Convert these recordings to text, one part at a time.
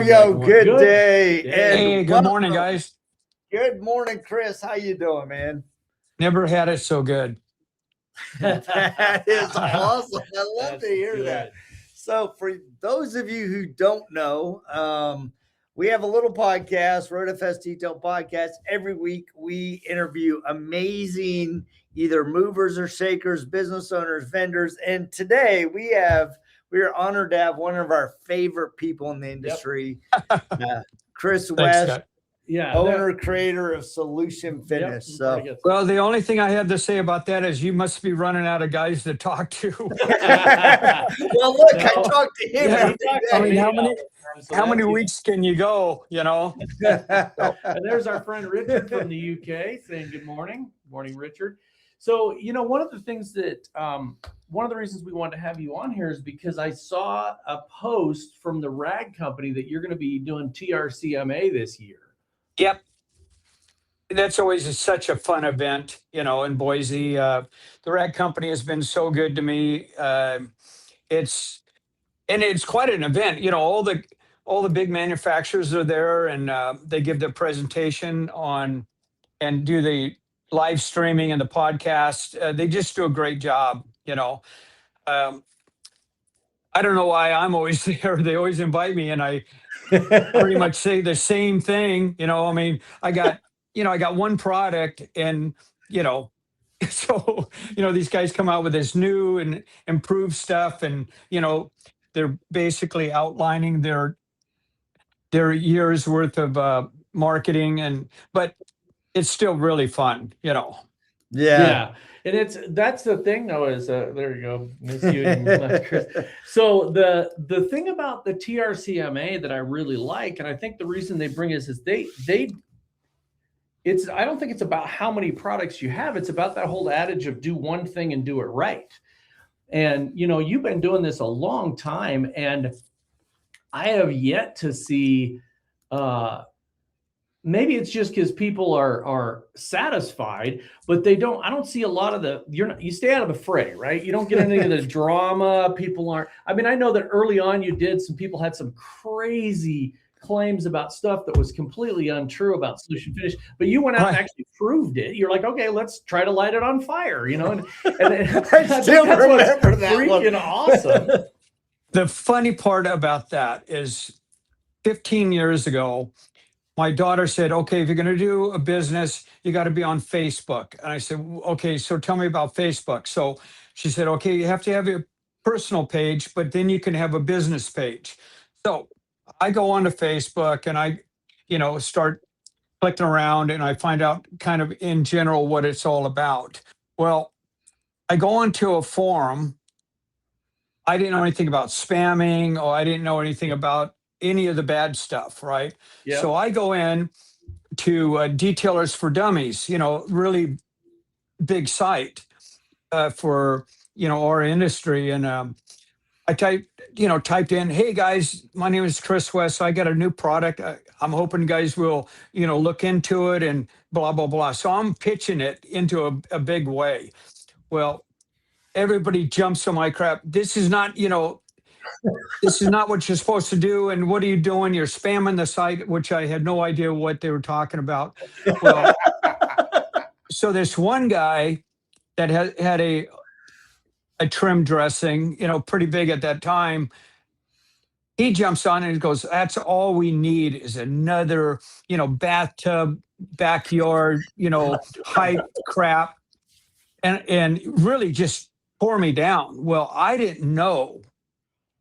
yo, good day. Hey, good morning, guys. Good morning, Chris. How you doing, man? Never had it so good. That is awesome. I love to hear that. So, for those of you who don't know, we have a little podcast, Road FS Detail Podcast. Every week, we interview amazing either movers or shakers, business owners, vendors, and today we are honored to have one of our favorite people in the industry, Chris West. Scott. Owner, creator of Solution Fitness. So, well, the only thing I have to say about that is you must be running out of guys to talk to. well, look, I talked to him. Yeah, I mean, how many weeks can you go? You know. And there's our friend Richard from the UK saying good morning. Morning, Richard. So, you know, one of the things that one of the reasons we wanted to have you on here is because I saw a post from the rag company that you're going to be doing TRCMA this year. Yep. That's always such a fun event, you know, in Boise. The rag company has been so good to me. It's quite an event. You know, all the big manufacturers are there, and they give their presentation on and do the live streaming and the podcast. They just do a great job, you know. I don't know why I'm always there. They always invite me, and I pretty much say the same thing. You know, I mean, I got one product, and, you know, so, you know, these guys come out with this new and improved stuff, and, you know, they're basically outlining their year's worth of marketing, but it's still really fun, you know. Yeah. And that's the thing though, is there you go, Miss you and Chris. So the thing about the TRCMA that I really like, and I think the reason they bring is I don't think it's about how many products you have. It's about that whole adage of do one thing and do it right. And, you know, you've been doing this a long time, and I have yet to see, maybe it's just because people are satisfied, but I don't see a lot of you stay out of the fray, right? You don't get any of the drama. People aren't, I mean, I know that early on some people had some crazy claims about stuff that was completely untrue about Solution Finish, but you went out and actually proved it. You're like, okay, let's try to light it on fire, you know? And I still remember that freaking awesome. The funny part about that is 15 years ago, my daughter said, okay, if you're going to do a business, you got to be on Facebook. And I said, okay, so tell me about Facebook. So she said, okay, you have to have your personal page, but then you can have a business page. So I go onto Facebook and I, you know, start clicking around, and I find out kind of in general what it's all about. Well, I go onto a forum. I didn't know anything about spamming, or I didn't know anything about any of the bad stuff, right? Yep. So I go in to Detailers for Dummies, you know, really big site for, you know, our industry. And I typed in, hey guys, my name is Chris West. I got a new product. I'm hoping you guys will, you know, look into it and blah, blah, blah. So I'm pitching it into a big way. Well, everybody jumps on my crap. This is not, you know, this is not what you're supposed to do. And what are you doing? You're spamming the site, which I had no idea what they were talking about. Well, so this one guy that had a trim dressing, you know, pretty big at that time, he jumps on and he goes, that's all we need is another, you know, bathtub, backyard, you know, hype crap, and really just tore me down. Well, I didn't know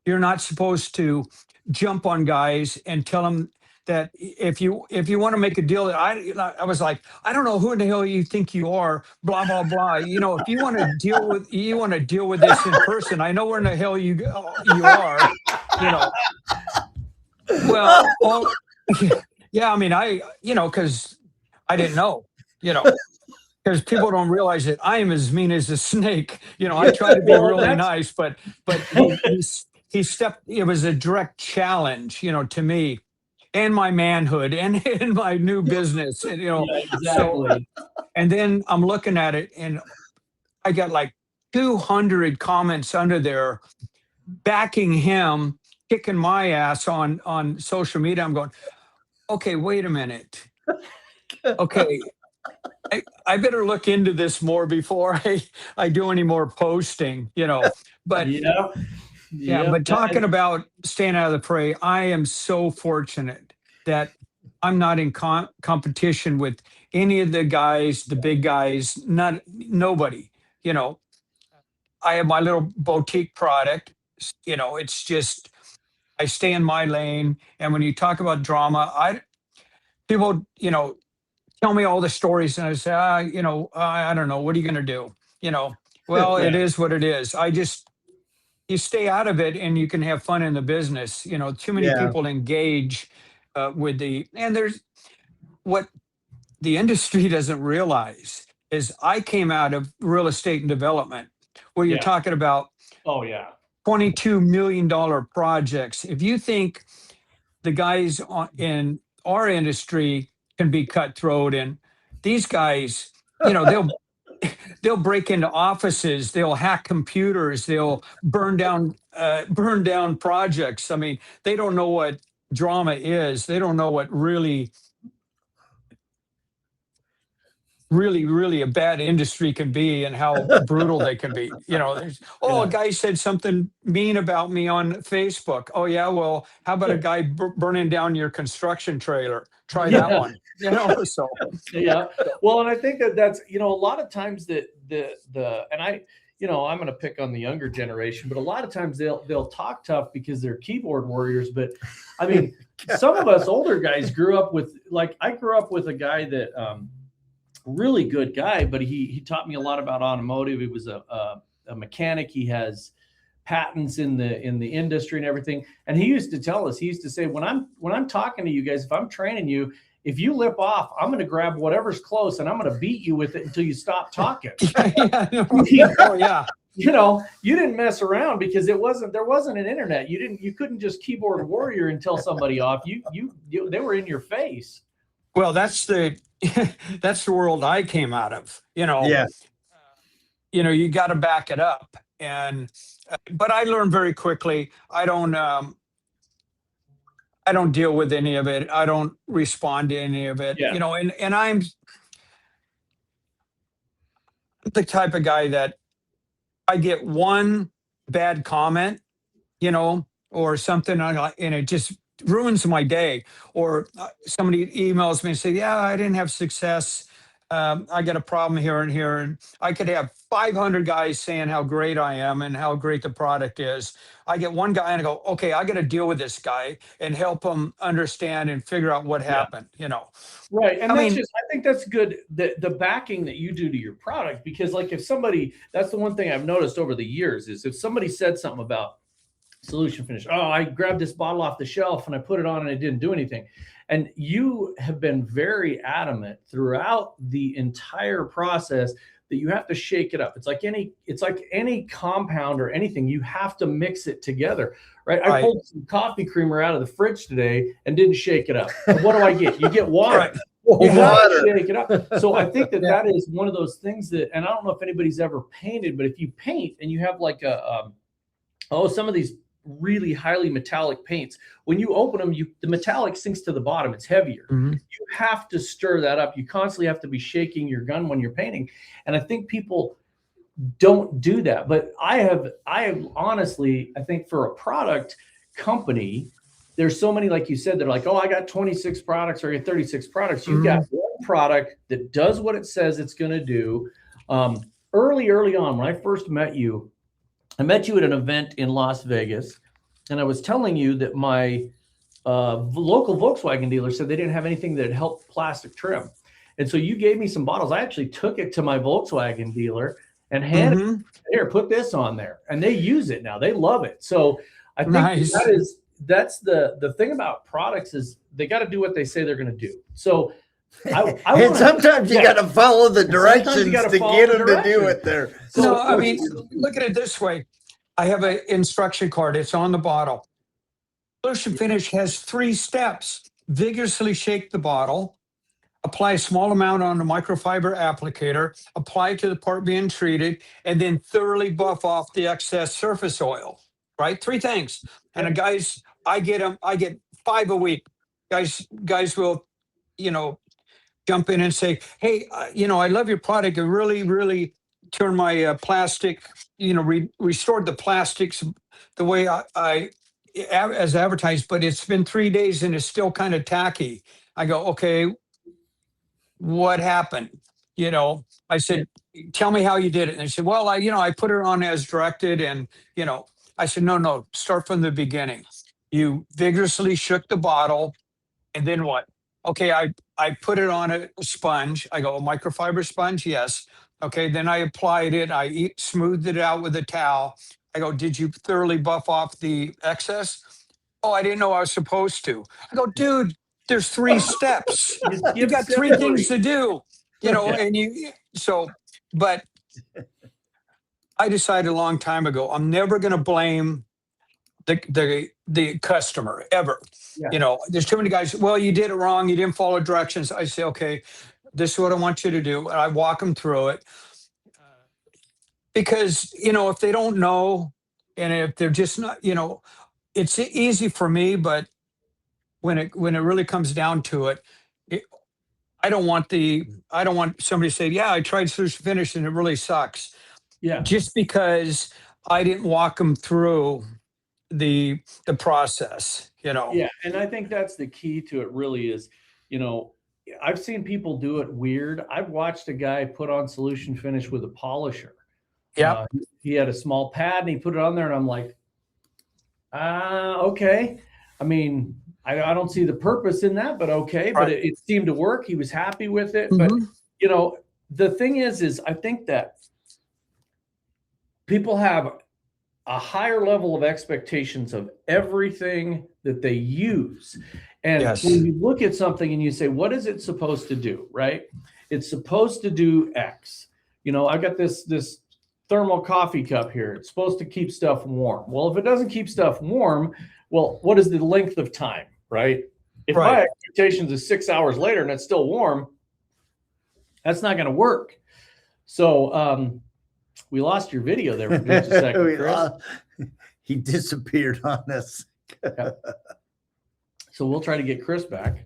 you're not supposed to jump on guys and tell them that if you want to make a deal, I was like, I don't know who in the hell you think you are, blah, blah, blah. You know, if you want to deal with this in person, I know where in the hell you are, you know. Well, yeah, I mean, because I didn't know, you know, because people don't realize that I am as mean as a snake. You know, I try to be really nice, but it was a direct challenge, you know, to me and my manhood and in my new business, and, you know. Yeah, exactly. So, and then I'm looking at it, and I got like 200 comments under there backing him kicking my ass on social media. I'm going, okay, wait a minute. Okay, I better look into this more before I do any more posting, But Yeah. yeah, Yeah. but talking about staying out of the fray, I am so fortunate that I'm not in competition with any of the guys, the big guys, nobody. You know, I have my little boutique product. It's just I stay in my lane. And when you talk about drama, people, tell me all the stories, and I say, I don't know, what are you going to do? You know, well, it Yeah. is what it is. You stay out of it, and you can have fun in the business. Too many Yeah. people engage and there's what the industry doesn't realize is I came out of real estate and development where you're Yeah. talking about Oh yeah. $22 million projects. If you think the guys in our industry can be cutthroat, and these guys, they'll break into offices, they'll hack computers, they'll burn down projects. I mean, they don't know what drama is. They don't know what really a bad industry can be and how brutal they can be. A Yeah. guy said something mean about me on Facebook. Oh yeah, well, how about a guy burning down your construction trailer? Try that Yeah. one. So Yeah. Well, and I think that's a lot of times that and I'm going to pick on the younger generation, but a lot of times they'll talk tough because they're keyboard warriors. But I mean, some of us older guys grew up with, like, I grew up with a guy that really good guy, but he taught me a lot about automotive. He was a mechanic. He has patents in the industry and everything. And he used to tell us, he used to say, when I'm talking to you guys, if I'm training you, if you lip off, I'm going to grab whatever's close and I'm going to beat you with it until you stop talking. Oh yeah. You didn't mess around because there wasn't an internet. You couldn't just keyboard warrior and tell somebody off. They were in your face. Well, that's the world I came out of. Yeah. You got to back it up, but I learned very quickly. I don't deal with any of it. I don't respond to any of it. Yeah. And I'm the type of guy that I get one bad comment, or something, and it just ruins my day. Or somebody emails me and say, "Yeah, I didn't have success. I got a problem here and here," and I could have 500 guys saying how great I am and how great the product is. I get one guy and I go, "Okay, I got to deal with this guy and help him understand and figure out what happened." Right. And I think that's good, the backing that you do to your product, because like if somebody, that's the one thing I've noticed over the years is if somebody said something about solution finish, oh, I grabbed this bottle off the shelf and I put it on and it didn't do anything. And you have been very adamant throughout the entire process that you have to shake it up. It's like any compound or anything, you have to mix it together, right? I pulled some coffee creamer out of the fridge today and didn't shake it up. And what do I get? You get water. Right. You have to shake it up. So I think that is one of those things that, and I don't know if anybody's ever painted, but if you paint and you have like some of these really highly metallic paints, when you open them, the metallic sinks to the bottom. It's heavier. Mm-hmm. You have to stir that up. You constantly have to be shaking your gun when you're painting. And I think people don't do that. But I have honestly, I think for a product company, there's so many, like you said, they're like, oh, I got 26 products or I got 36 products. You've got one product that does what it says it's going to do. Early on, when I first met you, I met you at an event in Las Vegas, and I was telling you that my local Volkswagen dealer said they didn't have anything that helped plastic trim. And so you gave me some bottles. I actually took it to my Volkswagen dealer and handed it, here, put this on there. And they use it now. They love it. So I think that's the thing about products is they got to do what they say they're going to do. So and sometimes you got to follow the directions to get them to do it there. So, I mean, look at it this way. I have an instruction card. It's on the bottle. Solution Finish has 3 steps. Vigorously shake the bottle. Apply a small amount on the microfiber applicator. Apply it to the part being treated. And then thoroughly buff off the excess surface oil. Right? 3 things. And the guys, I get 5 a week. Guys will, you know, jump in and say, "Hey, you know, I love your product. It really, really turned my plastic, you know, restored the plastics the way as advertised, but it's been 3 days and it's still kind of tacky." I go, "Okay, what happened?" You know, I said, "Tell me how you did it." And they said, "Well, I put it on as directed." And, you know, I said, "No, start from the beginning. You vigorously shook the bottle. And then what?" "Okay, I put it on a sponge." I go, "A microfiber sponge?" "Yes." "Okay, then I applied it. Smoothed it out with a towel." I go, "Did you thoroughly buff off the excess?" "Oh, I didn't know I was supposed to." I go, "Dude, there's 3 steps. You You skip got step 3 things three. to do, you know." And but I decided a long time ago, I'm never going to blame the customer ever. Yeah. You know, there's too many guys, "Well, you did it wrong. You didn't follow directions." I say, "Okay, this is what I want you to do." And I walk them through it because, you know, if they don't know and if they're just not, you know, it's easy for me, but when it really comes down to it, it I don't want somebody to say, "Yeah, I tried Solution Finish and it really sucks," Yeah. just because I didn't walk them through the process, you know. Yeah, and I think that's the key to it really is, you know, I've seen people do it weird. I've watched a guy put on Solution Finish with a polisher. Yeah. He had a small pad and he put it on there and I'm like, okay. I mean, I don't see the purpose in that, but okay. But Right. it seemed to work. He was happy with it. But, Mhm. you know, the thing is I think that people have a higher level of expectations of everything that they use. And Yes. when you look at something and you say, what is it supposed to do? Right? It's supposed to do X. You know, I've got this thermal coffee cup here. It's supposed to keep stuff warm. Well, if it doesn't keep stuff warm, well, what is the length of time? Right? If my Right. expectations is 6 hours later and it's still warm, that's not going to work. So, we lost your video there for just a second, Chris. He disappeared on us. So we'll try to get Chris back.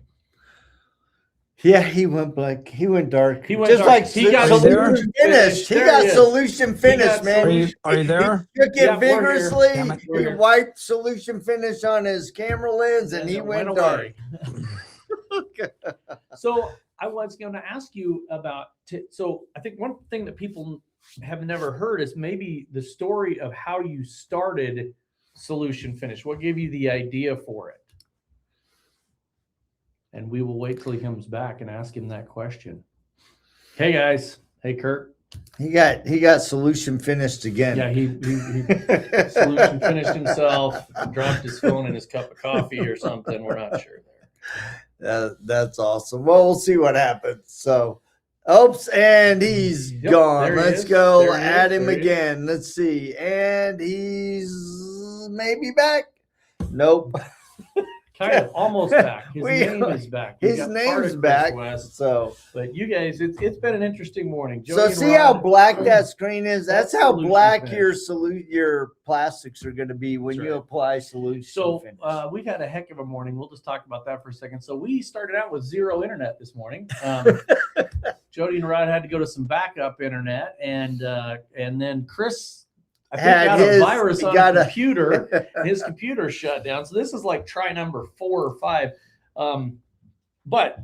Yeah, he went black. He went dark. He went just dark. like He got Solution Finished. He There got he is. Solution Finished, got man. Are you there? He took it Yeah, we're here. vigorously. Damn it. We're He here. wiped Solution Finish on his camera lens, and he it went dark. away. So I was going to ask you about. So I think one thing that people have never heard is maybe the story of how you started Solution Finish. What gave you the idea for it? And we will wait till he comes back and ask him that question. Hey guys. Hey Kurt. He got Solution Finished again. Yeah, he Solution Finished himself, dropped his phone in his cup of coffee or something. We're not sure there. That's awesome. Well, we'll see what happens. So, oops, and he's gone. Let's go at him again. Let's see. And he's maybe back. Nope. Kind of almost back. His name is back. His name's back. West. So, but you guys, it's been an interesting morning. Jody, so see how black that screen is? That's how black your plastics are going to be when you apply Solution Finish. So we've had a heck of a morning. We'll just talk about that for a second. So we started out with zero internet this morning. Jody and Rod had to go to some backup internet, and then Chris, I think, got a virus on his computer. His computer shut down. So this is like try number 4 or 5. But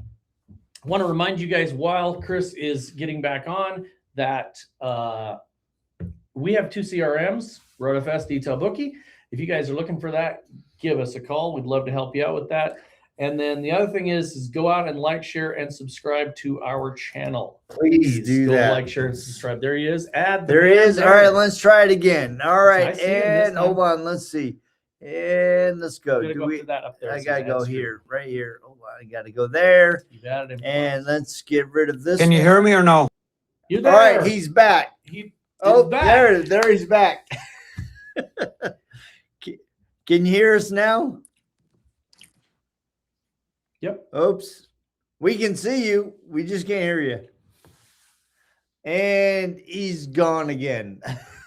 I want to remind you guys while Chris is getting back on that we have 2 CRMs, RoadFS, Detail Bookie. If you guys are looking for that, give us a call. We'd love to help you out with that. And then the other thing is go out and like, share, and subscribe to our channel. Please do that. Like, share, and subscribe. There he is. There he is. All right, let's try it again. All right, and hold on. Let's see. And let's go. I gotta go here, right here. Hold on, I gotta go there. You've added him. And let's get rid of this. Can you hear me or no? You're there. All right, he's back. Back. There he's back. Can you hear us now? Yep. Oops. We can see you. We just can't hear you. And he's gone again.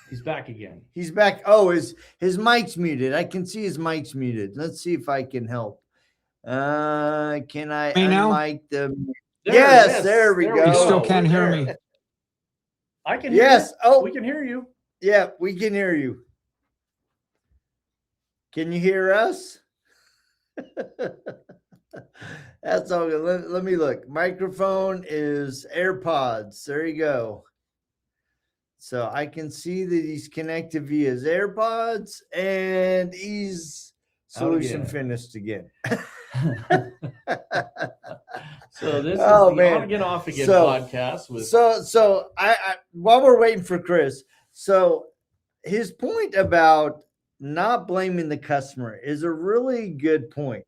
He's back again. He's back. Oh, his mic's muted. I can see his mic's muted. Let's see if I can help. Can I Me now? unmic them? There, Yes, there we go. You still We're can't hear there. me. I can hear Yes. you. Oh, We can hear you. yeah, we can hear you. Can you hear us? That's all good. Let me look. Microphone is AirPods. There you go. So I can see that he's connected via his AirPods and he's solution finished again. So this Oh, is the man. On Again Off Again So- podcast with So I while we're waiting for Chris, so his point about not blaming the customer is a really good point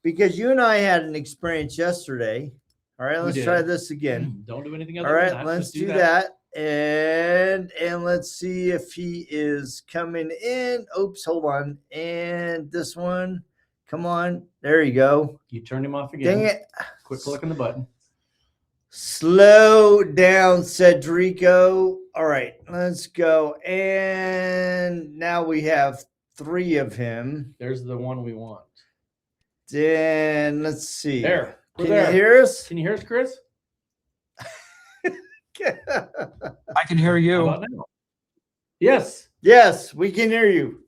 because you and I had an experience yesterday. All right, We let's did. try this again. Don't do anything other All right, than that. let's Just do that. And let's see if he is coming in. Oops, hold on. And this one, come on. There you go. You turned him off again. Dang it. Quick click on the button. Slow down, Sedrico. All right, let's go. And now we have 3 of him. There's the one we want. Then let's see. There. We're Can there. you hear us? Can you hear us, Chris? I can hear How you. about now? Yes. Yes, we can hear you.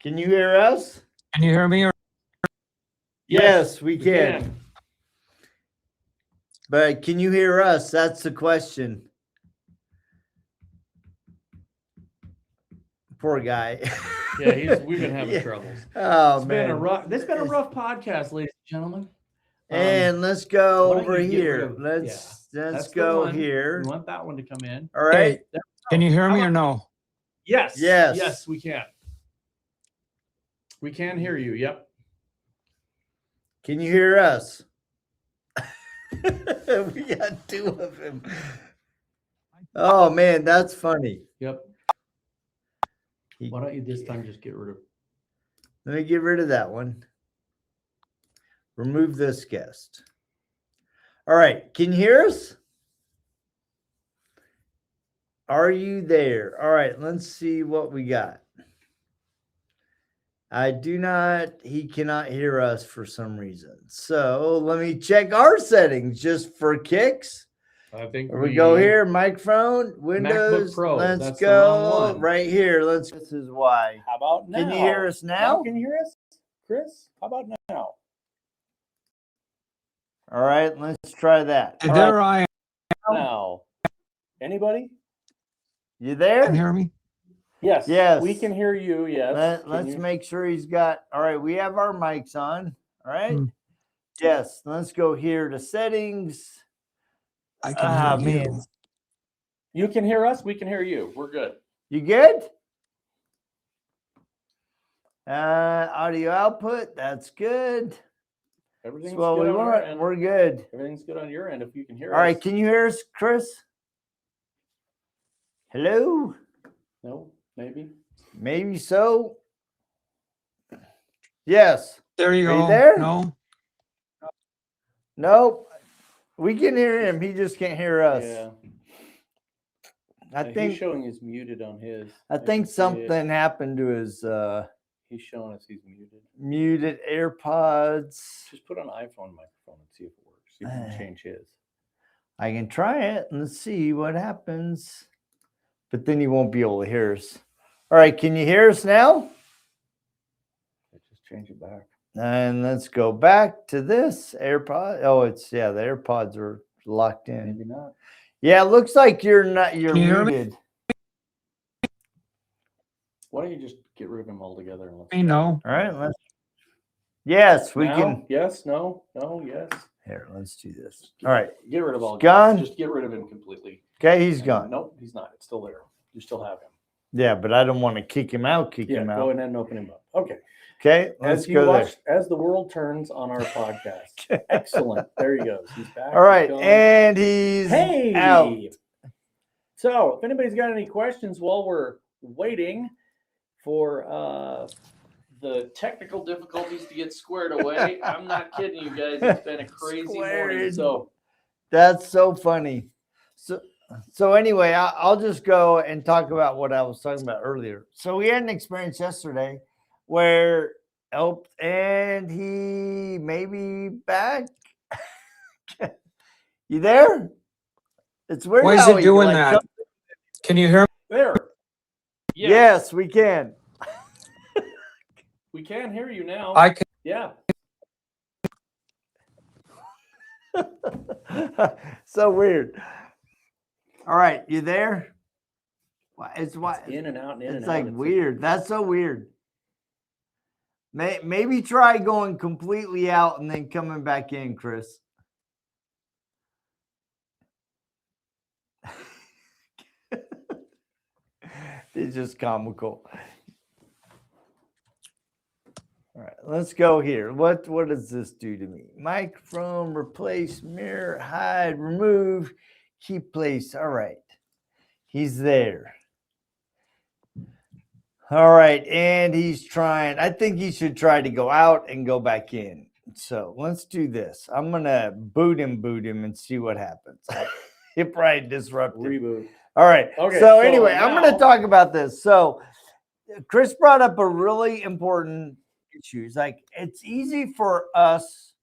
Can you hear us? Can you hear me? Or Yes, we we can. But can you hear us? That's the question. Poor guy. Yeah, we've been having Yeah. troubles. Oh It's man. been a rough. This has been a rough podcast, ladies and gentlemen. And let's go why don't over you get here. rid of- Let's that's the go one. here. We want that one to come in. All right. Hey, can you hear How me or about- no? Yes. Yes. Yes, we can. We can hear you. Yep. Can you hear us? We got 2 of them. Oh man, that's funny. Yep. Why don't you this time just get rid of? Let me get rid of that one. Remove this guest. All right. Can you hear us? Are you there? All right. Let's see what we got. He cannot hear us for some reason. So let me check our settings just for kicks. I think We go here, microphone, Windows. Pro, Let's that's the wrong go one. right here. This is why. How about now? Can you hear us now? Can you hear us, Chris? How about now? All right, let's try that. All There right, I am. Now, anybody? you Can there? you hear me? Yes. Yes. We can hear you. Yes. Let's make sure he's got. All right, we have our mics on. All right. Hmm. Yes. Let's go here to settings. I can hear you. man. You can hear us. We can hear you. We're good. You good? Audio output. That's good. Everything's That's what good we on our want. end. We're good. Everything's good on your end. If you can hear All us. right. Can you hear us, Chris? Hello? No. Maybe. Maybe so. Yes. There you Are you go. there? No. Nope. We can hear him. He just can't hear us. Yeah. I He's think showing he's muted on his. I can think see it. something happened to his He's showing us he's muted. muted AirPods. Just put on iPhone microphone and see if it works. See if you can change his. I can try it and let's see what happens. But then he won't be able to hear us. All right, can you hear us now? Just change it back. And let's go back to this AirPod. Oh, the AirPods are locked in. Maybe not. Yeah, it looks like you're you're Can you hear me? muted. Why don't you just get rid of him altogether? And let's Me, no. All right, yes, we Now? can. Yes. No. No. Yes. Here, let's do this. All right. Get rid of all. Gone? Just get rid of him completely. Okay, he's gone. Nope. He's not. It's still there. You still have him. Yeah, but I don't want to kick him out. Go out. ahead and open him up. Okay. Okay, let's As you go watch, as the world turns on our podcast. there. Excellent. There he goes. He's back. All right, He's gone. and he's Hey. out. So, if anybody's got any questions while we're waiting for the technical difficulties to get squared away, I'm not kidding you guys. It's been a crazy morning. Squared. So, That's so funny. So So anyway, I'll just go and talk about what I was talking about earlier. So we had an experience yesterday where and he may be back. You there? It's weird. Why is how it he, doing like, that? Can you hear me? There. Yes, we can. We can hear you now. I can. Yeah. So weird. All right, you there? It's in and out and in and it's out. like weird. That's so weird. Maybe try going completely out and then coming back in, Chris. It's just comical. All right, let's go here. What does this do to me? Microphone, replace, mirror, hide, remove, keep place. All right, he's there. All right, and he's trying. I think he should try to go out and go back in. So let's do this. I'm gonna boot him, and see what happens. It probably disrupted. Reboot. All right. Okay, So so anyway, I'm going now- to talk about this. So Chris brought up a really important issue. It's like it's easy for us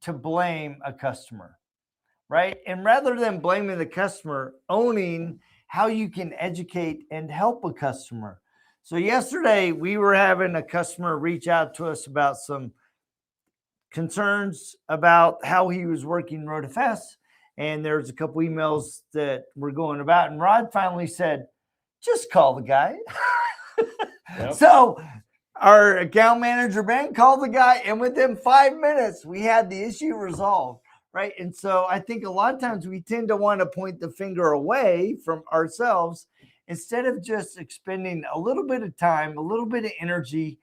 to blame a customer, right? And rather than blaming the customer, owning how you can educate and help a customer. So yesterday we were having a customer reach out to us about some concerns about how he was working RoadFS. And there's a couple emails that were going about. And Rod finally said, just call the guy. Yep. So our account manager, Ben, called the guy. And within 5 minutes, we had the issue resolved. Right. And so I think a lot of times we tend to want to point the finger away from ourselves instead of just expending a little bit of time, a little bit of energy,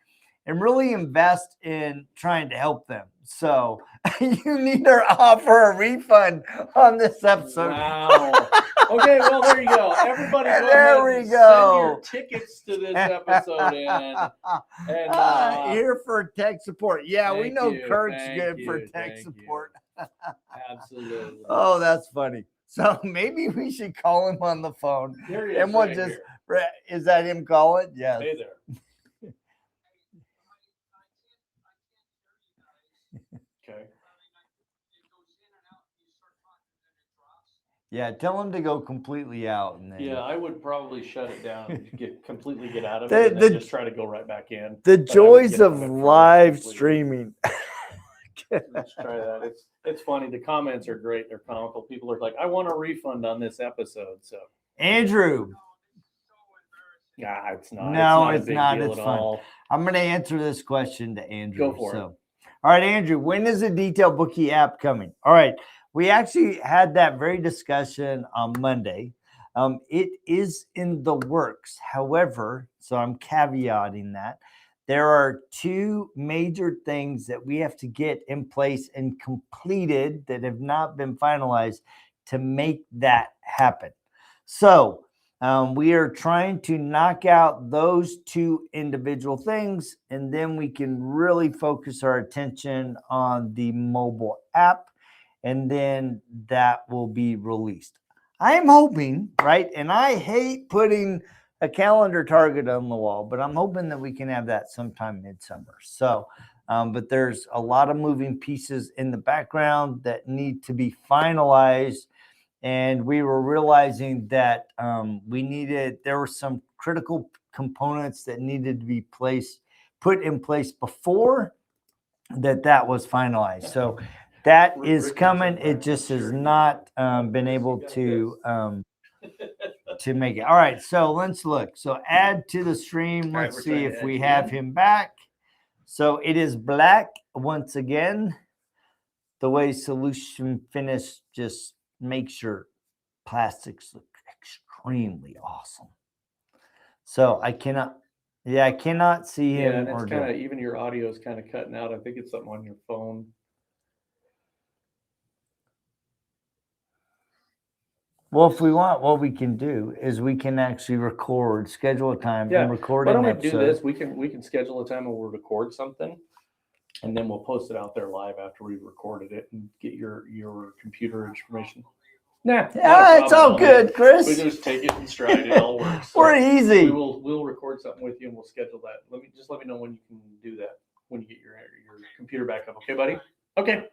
and really invest in trying to help them. So you need to offer a refund on this episode. Wow. Okay, well, there you go. Everybody go There ahead we and go. send your tickets to this episode in. And, here for tech support. Yeah, we thank know you, Kurt's thank good you, for tech thank you. support. Absolutely. Oh, that's funny. So maybe we should call him on the phone. Here he is, And we'll right just, here. is that him calling? Yes. Hey there. Okay. Yeah, tell him to go completely out. And then Yeah, I would probably shut it down and completely get out of The- it and the- then just try to go right back in. the But I would joys get out of it first live completely. streaming. Let's try that. It's funny. The comments are great. They're comical. People are like, I want a refund on this episode. So Andrew, it's not. No, it's it's a big not. deal It's at fun. all. I'm going to answer this question to Andrew. Go for it. All right, Andrew, when is the Detail Bookie app coming? All right, we actually had that very discussion on Monday. It is in the works. However, so I'm caveating that. There are two major things that we have to get in place and completed that have not been finalized to make that happen. So we are trying to knock out those two individual things, and then we can really focus our attention on the mobile app, and then that will be released. I am hoping, right? And I hate putting a calendar target on the wall, but I'm hoping that we can have that sometime midsummer. So, but there's a lot of moving pieces in the background that need to be finalized. And we were realizing that there were some critical components that needed to be put in place before that was finalized. So that is coming. It just has not been able to make it. All right, so let's look. So add to the stream. All right, Let's we're see trying if to we add have you him back. So it is black once again. The way solution finish just makes your plastics look extremely awesome. So I cannot see him. Yeah, and it's or kind of even your audio is kind of cutting out. I think it's something on your phone. Well, if we want, what we can do is we can actually schedule a time Yeah, and record Why an don't we do episode. this? We can schedule a time when we'll record something, and then we'll post it out there live after we've recorded it and get your computer information. Nah, Yeah, it's all good, We Chris. just take it in stride. It all works. So We're easy. we'll record something with you and we'll schedule that. Let me know when you can do that, when you get your computer back up. Okay, buddy? Okay.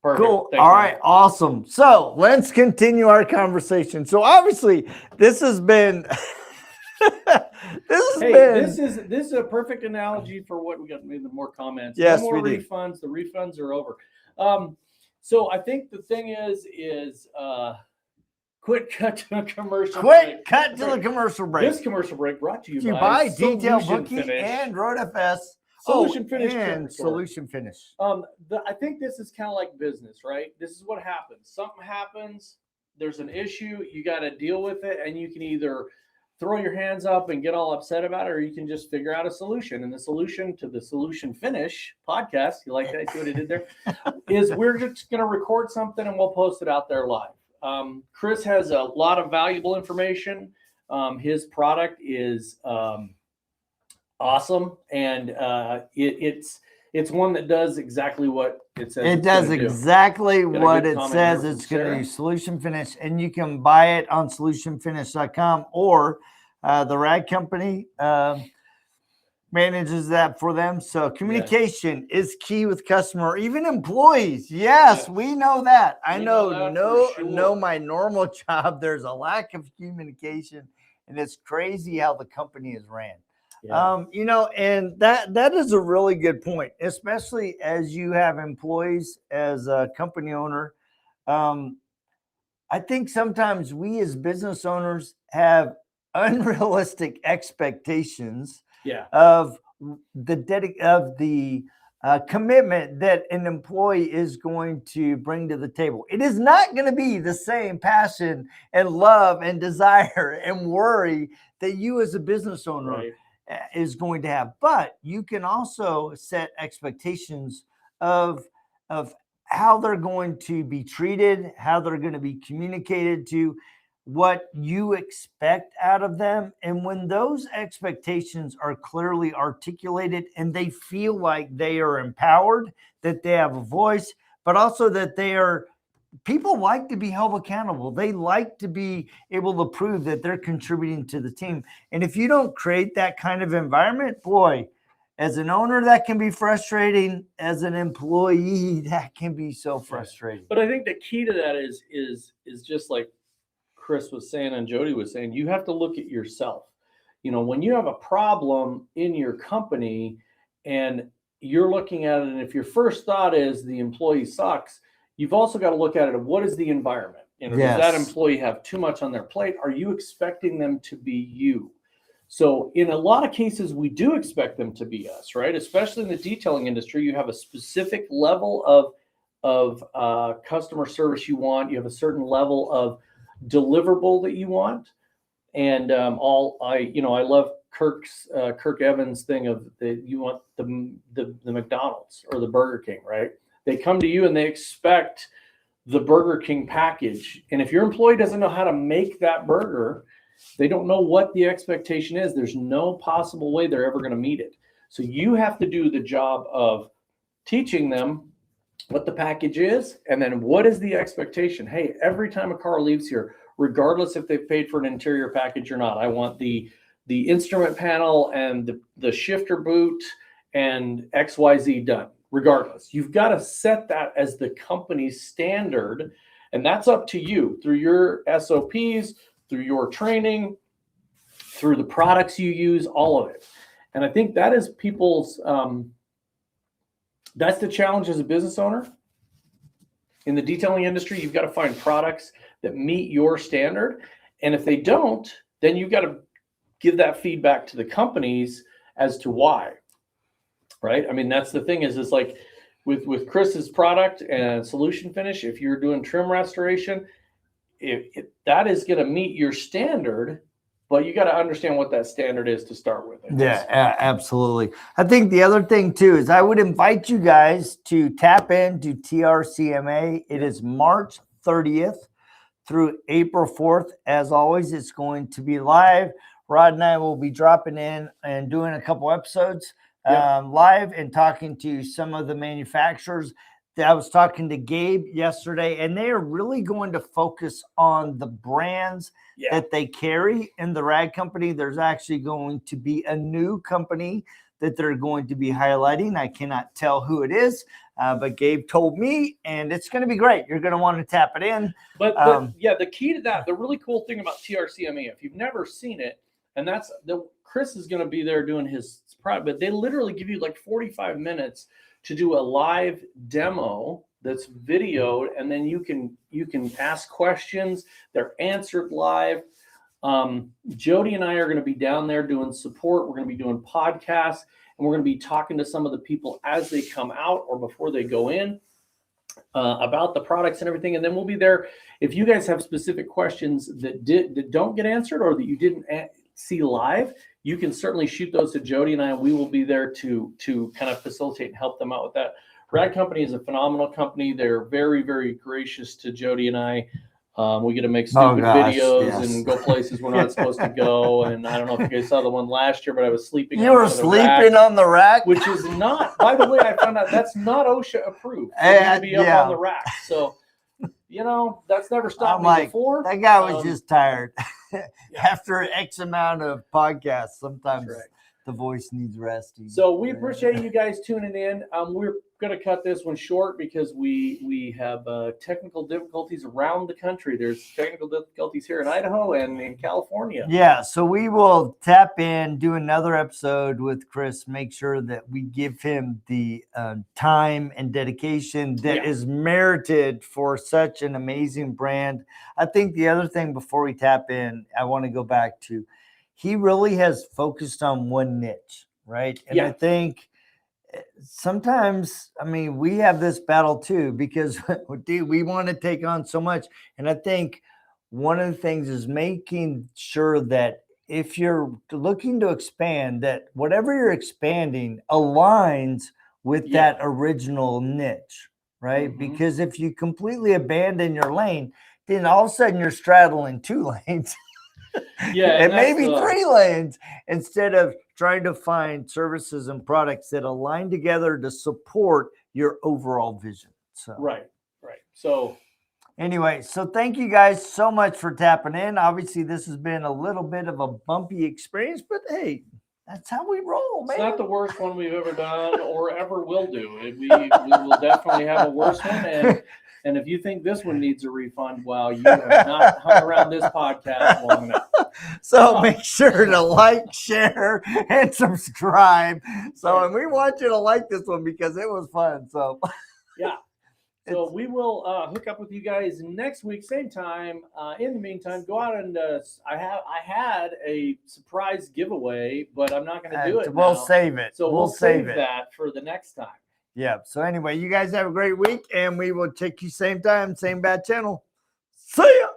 Perfect. Cool. Thanks, All man. right. Awesome. So let's continue our conversation. So obviously, this has been. This is a perfect analogy for what we got. Maybe more comments. Yes, no more we do. refunds. The refunds are over. So I think the thing is quick cut to a commercial. Quick cut to the commercial break. This commercial break brought to you You by buy Detail Solution Booking Finish. and Road FS. Solution Finish and Trip Store. Solution Finish. I think this is kind of like business, right? This is what happens. Something happens. There's an issue. You got to deal with it, and you can either throw your hands up and get all upset about it, or you can just figure out a solution. And the solution to the Solution Finish podcast, you like that? See what I did there? Is we're just going to record something and we'll post it out there live. Chris has a lot of valuable information. His product is awesome, and it's one that does exactly what it says. It does exactly what it says it's going to Sarah. do. Solution Finish, and you can buy it on solutionfinish.com, or the rag company manages that for them. So communication is key with customer, even employees. Yes, we know that. I know my normal job, there's a lack of communication, and it's crazy how the company is ran. Yeah. And that is a really good point, especially as you have employees as a company owner. I think sometimes we as business owners have unrealistic expectations of the commitment that an employee is going to bring to the table. It is not going to be the same passion and love and desire and worry that you as a business owner is going to have, but you can also set expectations of how they're going to be treated, how they're going to be communicated to, what you expect out of them. And when those expectations are clearly articulated and they feel like they are empowered, that they have a voice, but also that people like to be held accountable. They like to be able to prove that they're contributing to the team. And if you don't create that kind of environment, boy, as an owner, that can be frustrating. As an employee, that can be so frustrating. But I think the key to that is just like Chris was saying and Jody was saying, you have to look at yourself. When you have a problem in your company and you're looking at it, and if your first thought is the employee sucks, you've also got to look at it of what is the environment? Does that employee have too much on their plate? Are you expecting them to be you? So in a lot of cases, we do expect them to be us, right? Especially in the detailing industry, you have a specific level of customer service you want. You have a certain level of deliverable that you want. And I love Kirk Evans' thing of you want the McDonald's or the Burger King, right? They come to you and they expect the Burger King package. And if your employee doesn't know how to make that burger, they don't know what the expectation is. There's no possible way they're ever going to meet it. So you have to do the job of teaching them what the package is, and then what is the expectation. Hey, every time a car leaves here, regardless if they've paid for an interior package or not, I want the instrument panel and the shifter boot and XYZ done. Regardless, you've got to set that as the company's standard, and that's up to you through your SOPs, through your training, through the products you use, all of it. And I think that is people's, that's the challenge as a business owner. In the detailing industry, you've got to find products that meet your standard. And if they don't, then you've got to give that feedback to the companies as to why. Right? I mean, that's the thing is like with Chris's product and Solution Finish, if you're doing trim restoration, that is going to meet your standard, but you got to understand what that standard is to start with. Yeah, absolutely. I think the other thing too is I would invite you guys to tap into TRCMA. It is March 30th through April 4th. As always, it's going to be live. Rod and I will be dropping in and doing a couple episodes live and talking to some of the manufacturers. I was talking to Gabe yesterday, and they are really going to focus on the brands that they carry in the rag company. There's actually going to be a new company that they're going to be highlighting. I cannot tell who it is, but Gabe told me, and it's going to be great. You're going to want to tap it in. But the key to that, the really cool thing about TRCME, if you've never seen it, and that's Chris is going to be there doing his product, but they literally give you like 45 minutes to do a live demo that's videoed, and then you can ask questions. They're answered live. Jody and I are going to be down there doing support. We're going to be doing podcasts, and we're going to be talking to some of the people as they come out or before they go in about the products and everything. And then we'll be there. If you guys have specific questions that don't get answered or that you didn't see live, you can certainly shoot those to Jody and I, and we will be there to kind of facilitate and help them out with that. Rad Company is a phenomenal company. They're very, very gracious to Jody and I. We get to make stupid videos and go places we're not supposed to go. And I don't know if you guys saw the one last year, but I was sleeping. You were sleeping on the rack, which is not. By the way, I found out that's not OSHA approved. To be up on the rack, so that's never stopped me before. That guy was just tired after X amount of podcasts. Sometimes the voice needs resting. So we appreciate you guys tuning in. We're going to cut this one short because we have technical difficulties around the country. There's technical difficulties here in Idaho and in California. Yeah, so we will tap in, do another episode with Chris, make sure that we give him the time and dedication that is merited for such an amazing brand. I think the other thing before we tap in, I want to go back to, he really has focused on one niche, right? And I think sometimes, we have this battle too, because we want to take on so much. And I think one of the things is making sure that if you're looking to expand, that whatever you're expanding aligns with that original niche, right? Mm-hmm. Because if you completely abandon your lane, then all of a sudden you're straddling 2 lanes. And maybe 3 lanes, instead of trying to find services and products that align together to support your overall vision. So right. So anyway, so thank you guys so much for tapping in. Obviously, this has been a little bit of a bumpy experience, but hey, that's how we roll, man. It's not the worst one we've ever done or ever will do. We will definitely have a worse one. And if you think this one needs a refund, well, you have not hung around this podcast long enough. So make sure to like, share, and subscribe. And we want you to like this one because it was fun. So So we will hook up with you guys next week, same time. In the meantime, go out and I had a surprise giveaway, but I'm not going to do it. We'll save it. So we'll save that for the next time. Yeah. So anyway, you guys have a great week, and we will check you same time, same bad channel. See ya.